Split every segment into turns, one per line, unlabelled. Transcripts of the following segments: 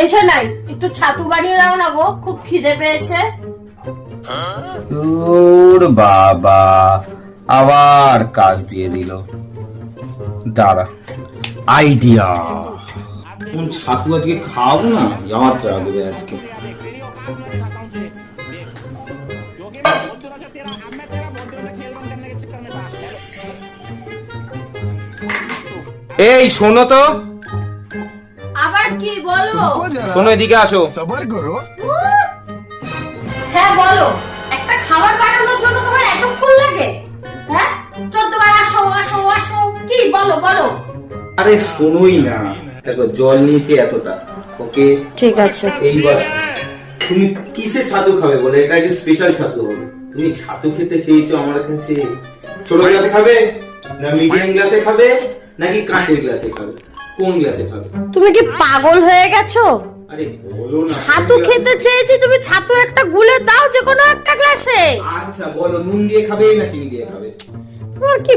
এসে নাই, একটু ছাতু বানিয়ে দাও না গো, খুব খিদে পেয়েছে।
তোর বাবা আবার কাজ দিয়ে দিল। দাঁড়া, আইডিয়া। কোন ছাতু আজকে খাবো না, ইয়াদ রাখবে আজকে। এই শোনো তো,
আবার কি বলো?
শোনো এদিকে আসো।
সবার করো।
হ্যাঁ বলো, একটা খাবার বানানোর জন্য তোমার এতক্ষণ লাগে? হ্যাঁ, 14 বার আসো আসো আসো, কি বলো বলো?
আরে শোনোই না, দেখো জল নিয়েছি এতটা, ওকে
ঠিক আছে।
এইবার তুমি কিসে ছাতু খাবে বলে? এটা যে স্পেশাল ছাতু হবে। তুমি ছাতু খেতে চেয়েছো আমার কাছে, ছোট গ্লাসে খাবে না মিডিয়াম গ্লাসে খাবে নাকি কাঁচের গ্লাসে খাবে? কোন গ্লাসে খাবে?
তুমি কি পাগল হয়ে গেছো?
আরে বলো না।
ছাতু খেতে চেয়েছি, তুমি ছাতু একটা গুলে দাও যে কোনো একটা গ্লাসে।
আচ্ছা বলো, নুন দিয়ে খাবে না চিনি দিয়ে খাবে?
তোমার কি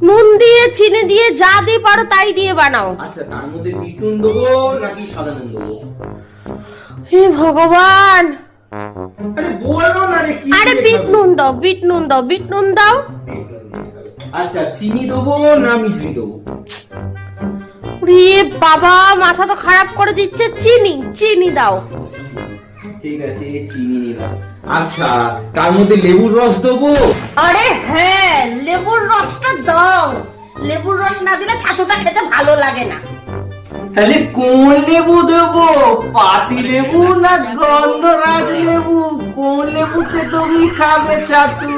নুন দিয়ে চিনি দিয়ে যা দিয়ে পারো তাই দিয়ে বানাও।
আচ্ছা তার মধ্যে বিট নুন দেবো নাকি সাদা নুন দেবো?
হে ভগবান,
আরে বলো না রে, কি
আরে
দিয়ে
বিট
খাবে?
নুন দাও, বিট নুন দাও, বিট নুন দাও।
আচ্ছা চিনি দেবো না মিষ্টি দেবো?
রে বাবা, মাথা তো খারাপ করে দিচ্ছে। চিনি, চিনি দাও।
ঠিক আছে চিনি নিলাম। আচ্ছা তার মধ্যে লেবুর রস দেবো?
আরে হ্যাঁ, লেবুর রসটা দাও। লেবুর রস না দিলে ছাতুটা খেতে ভালো লাগে না।
তাহলে কোন লেবু দেবো? পাতি লেবু না গন্ধরাজ লেবু? কোন লেবুতে তুমি খাবে ছাতু?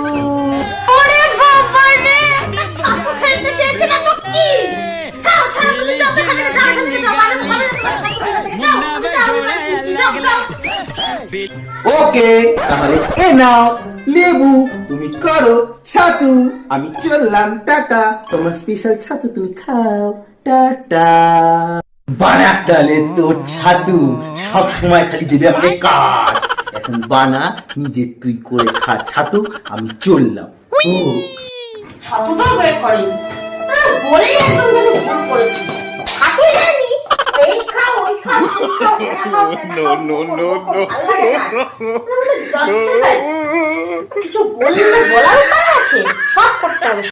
ওরে বাবা রে, একটা ছাতু খেতে চেয়েছি না তো কি? ছাড়ো ছাড়ো, তুমি যাও এখান থেকে, যাও এখান থেকে, যাও, বাড়ি খাবে না তোমার ছাতু খেতে। যাও, যাও, যাও, যাও।
ওকে তাহলে এ নাও লেবু, তুমি করো ছাতু, আমি চললাম, টাটা। তোমার স্পেশাল ছাতু তুমি খাও, টাটা। বানা তাহলে তোর ছাতু, সব সময় খালি দেবে আমাকে কাজ। এখন বানা, নিজে তুই করে খা ছাতু, আমি চললাম। ও
ছাতুটাও বের করেনি। বলেই একদম যেন ভুল করেছি। ছাতুই জানি, এই খাও, ওই খাও, সেই খাও, এটা খাও, সেটা খাও। ভালো লাগে না। যাচ্ছে তাই। কিছু বলার উপায় আছে, সব করতে হবে।